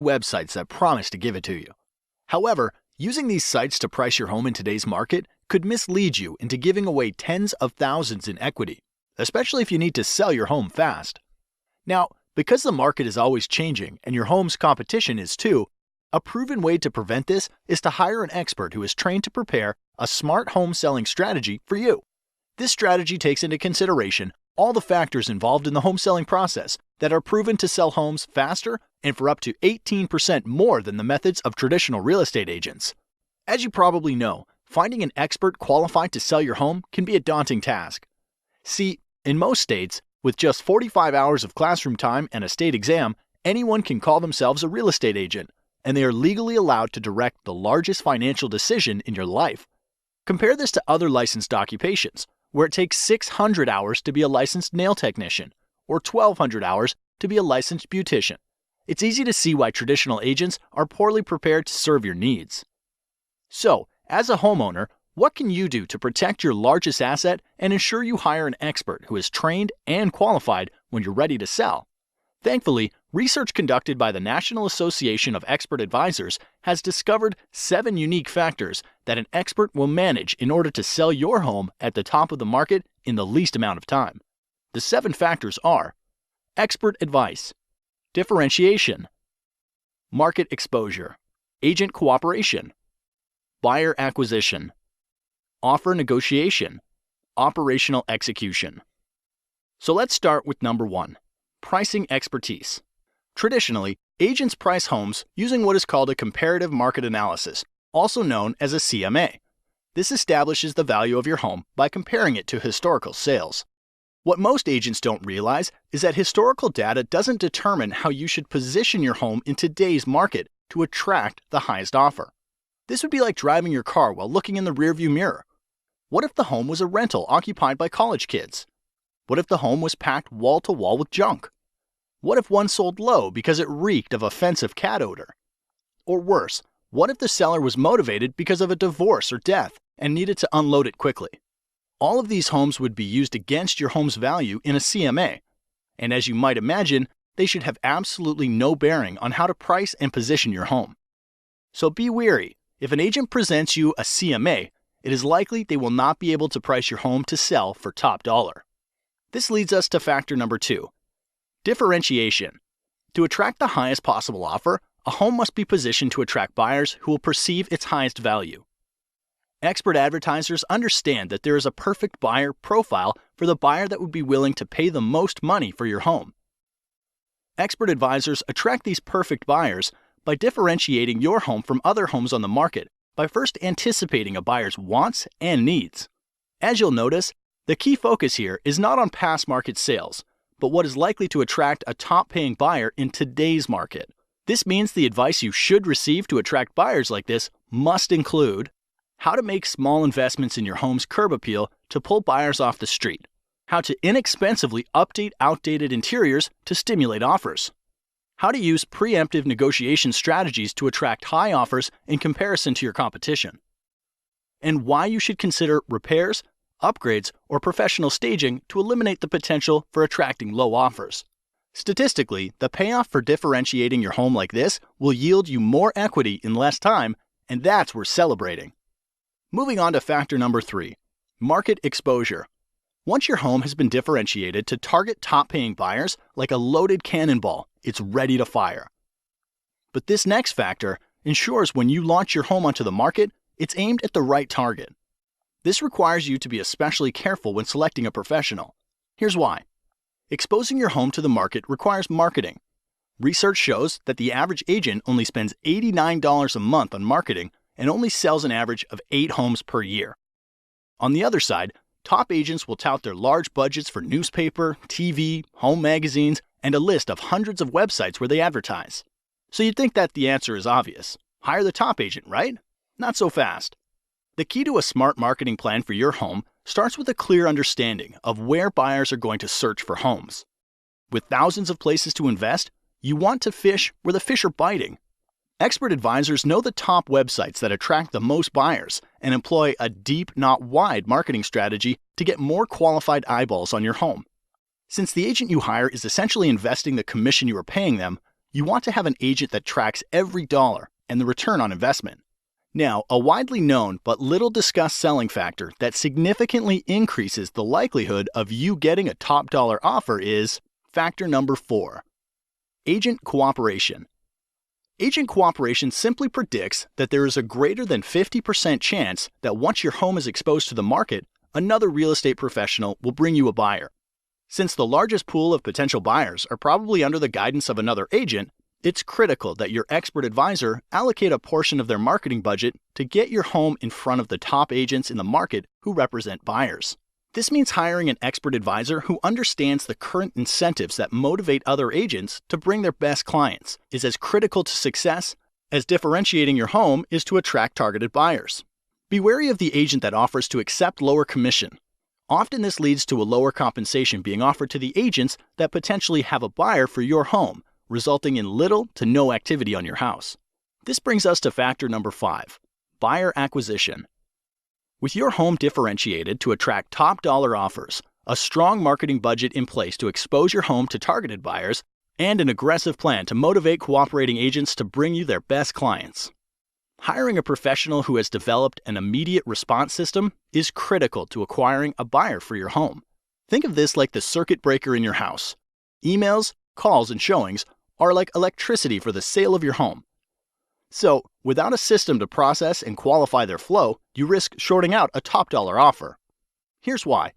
websites that promise to give it to you. However, using these sites to price your home in today's market could mislead you into giving away tens of thousands in equity, especially if you need to sell your home fast. Now, because the market is always changing and your home's competition is too, a proven way to prevent this is to hire an expert who is trained to prepare a smart home selling strategy for you. This strategy takes into consideration all the factors involved in the home selling process that are proven to sell homes faster and for up to 18% more than the methods of traditional real estate agents. As you probably know, finding an expert qualified to sell your home can be a daunting task. See, in most states, with just 45 hours of classroom time and a state exam, anyone can call themselves a real estate agent, and they are legally allowed to direct the largest financial decision in your life. Compare this to other licensed occupations, where it takes 600 hours to be a licensed nail technician, or 1,200 hours to be a licensed beautician. It's easy to see why traditional agents are poorly prepared to serve your needs. So, as a homeowner, what can you do to protect your largest asset and ensure you hire an expert who is trained and qualified when you're ready to sell? Thankfully, research conducted by the National Association of Expert Advisors has discovered 7 unique factors that an expert will manage in order to sell your home at the top of the market in the least amount of time. The 7 factors are: expert advice, differentiation, market exposure, agent cooperation, buyer acquisition, offer negotiation, operational execution. So let's start with number 1, pricing expertise. Traditionally, agents price homes using what is called a comparative market analysis, also known as a CMA. This establishes the value of your home by comparing it to historical sales. What most agents don't realize is that historical data doesn't determine how you should position your home in today's market to attract the highest offer. This would be like driving your car while looking in the rearview mirror. What if the home was a rental occupied by college kids? What if the home was packed wall to wall with junk? What if one sold low because it reeked of offensive cat odor? Or worse, what if the seller was motivated because of a divorce or death and needed to unload it quickly? All of these homes would be used against your home's value in a CMA, and as you might imagine, they should have absolutely no bearing on how to price and position your home. So be wary. If an agent presents you a CMA, it is likely they will not be able to price your home to sell for top dollar. This leads us to factor number 2, differentiation. To attract the highest possible offer, a home must be positioned to attract buyers who will perceive its highest value. Expert advertisers understand that there is a perfect buyer profile for the buyer that would be willing to pay the most money for your home. Expert advisors attract these perfect buyers by differentiating your home from other homes on the market by first anticipating a buyer's wants and needs. As you'll notice, the key focus here is not on past market sales, but what is likely to attract a top-paying buyer in today's market. This means the advice you should receive to attract buyers like this must include how to make small investments in your home's curb appeal to pull buyers off the street, how to inexpensively update outdated interiors to stimulate offers, how to use preemptive negotiation strategies to attract high offers in comparison to your competition, and why you should consider repairs, upgrades, or professional staging to eliminate the potential for attracting low offers. Statistically, the payoff for differentiating your home like this will yield you more equity in less time, and that's worth celebrating. Moving on to factor number 3, market exposure. Once your home has been differentiated to target top-paying buyers like a loaded cannonball, it's ready to fire. But this next factor ensures when you launch your home onto the market, it's aimed at the right target. This requires you to be especially careful when selecting a professional. Here's why. Exposing your home to the market requires marketing. Research shows that the average agent only spends $89 a month on marketing and only sells an average of 8 homes per year. On the other side, top agents will tout their large budgets for newspaper, TV, home magazines, and a list of hundreds of websites where they advertise. So you'd think that the answer is obvious. Hire the top agent, right? Not so fast. The key to a smart marketing plan for your home starts with a clear understanding of where buyers are going to search for homes. With thousands of places to invest, you want to fish where the fish are biting. Expert advisors know the top websites that attract the most buyers and employ a deep, not wide marketing strategy to get more qualified eyeballs on your home. Since the agent you hire is essentially investing the commission you are paying them, You want to have an agent that tracks every dollar and the return on investment. Now, a widely known but little discussed selling factor that significantly increases the likelihood of you getting a top dollar offer is factor number 4, agent cooperation. Agent cooperation simply predicts that there is a greater than 50% chance that once your home is exposed to the market, another real estate professional will bring you a buyer. Since the largest pool of potential buyers are probably under the guidance of another agent, it's critical that your expert advisor allocate a portion of their marketing budget to get your home in front of the top agents in the market who represent buyers. This means hiring an expert advisor who understands the current incentives that motivate other agents to bring their best clients is as critical to success as differentiating your home is to attract targeted buyers. Be wary of the agent that offers to accept lower commission. Often this leads to a lower compensation being offered to the agents that potentially have a buyer for your home, resulting in little to no activity on your house. This brings us to factor number 5, buyer acquisition. With your home differentiated to attract top dollar offers, a strong marketing budget in place to expose your home to targeted buyers, and an aggressive plan to motivate cooperating agents to bring you their best clients. Hiring a professional who has developed an immediate response system is critical to acquiring a buyer for your home. Think of this like the circuit breaker in your house. Emails, calls, and showings are like electricity for the sale of your home. So, without a system to process and qualify their flow, you risk shorting out a top dollar offer. Here's why.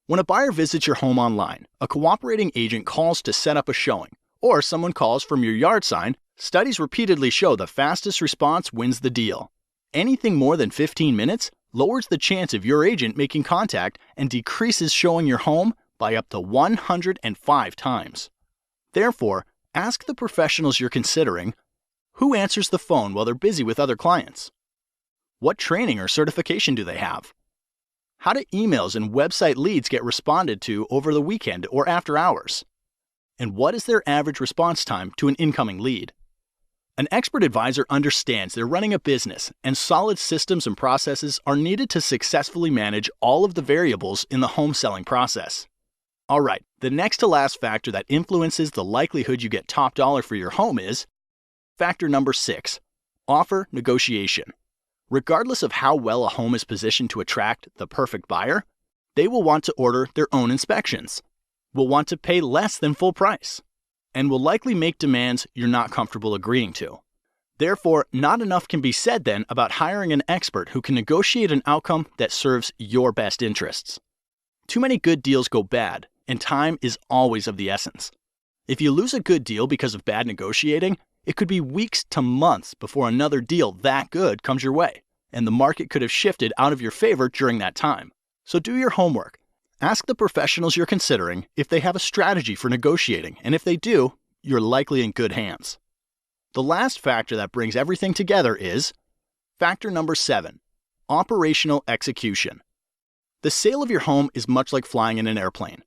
When a buyer visits your home online, a cooperating agent calls to set up a showing, or someone calls from your yard sign. Studies repeatedly show the fastest response wins the deal. Anything more than 15 minutes lowers the chance of your agent making contact and decreases showing your home by up to 105 times. Therefore, ask the professionals you're considering, who answers the phone while they're busy with other clients? What training or certification do they have? How do emails and website leads get responded to over the weekend or after hours? And what is their average response time to an incoming lead? An expert advisor understands they're running a business, and solid systems and processes are needed to successfully manage all of the variables in the home selling process. All right, the next to last factor that influences the likelihood you get top dollar for your home is factor number 6, offer negotiation. Regardless of how well a home is positioned to attract the perfect buyer, they will want to order their own inspections, will want to pay less than full price, and will likely make demands you're not comfortable agreeing to. Therefore, not enough can be said then about hiring an expert who can negotiate an outcome that serves your best interests. Too many good deals go bad, and time is always of the essence. If you lose a good deal because of bad negotiating, it could be weeks to months before another deal that good comes your way, and the market could have shifted out of your favor during that time. So do your homework. Ask the professionals you're considering if they have a strategy for negotiating, and if they do, you're likely in good hands. The last factor that brings everything together is factor number 7, operational execution. The sale of your home is much like flying in an airplane.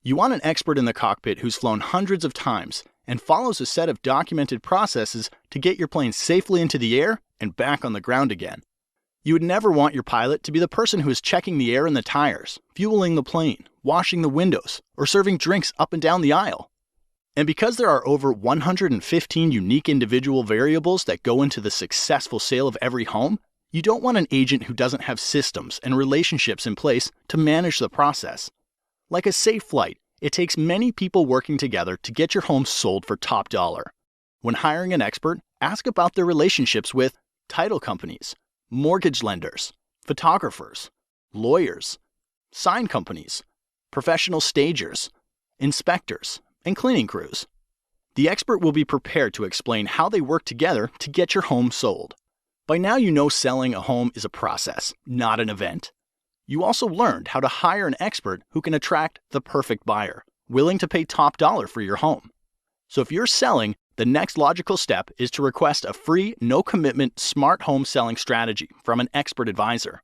You want an expert in the cockpit who's flown hundreds of times and follows a set of documented processes to get your plane safely into the air and back on the ground again. You would never want your pilot to be the person who is checking the air in the tires, fueling the plane, washing the windows, or serving drinks up and down the aisle. And because there are over 115 unique individual variables that go into the successful sale of every home, you don't want an agent who doesn't have systems and relationships in place to manage the process. Like a safe flight, it takes many people working together to get your home sold for top dollar. When hiring an expert, ask about their relationships with title companies, mortgage lenders, photographers, lawyers, sign companies, professional stagers, inspectors, and cleaning crews. The expert will be prepared to explain how they work together to get your home sold. By now you know selling a home is a process, not an event. You also learned how to hire an expert who can attract the perfect buyer, willing to pay top dollar for your home. So if you're selling, the next logical step is to request a free, no-commitment, smart home selling strategy from an expert advisor.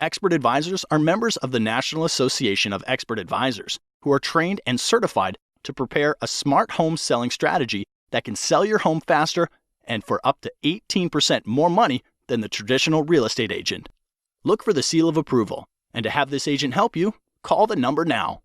Expert advisors are members of the National Association of Expert Advisors who are trained and certified to prepare a smart home selling strategy that can sell your home faster and for up to 18% more money than the traditional real estate agent. Look for the seal of approval, and to have this agent help you, call the number now.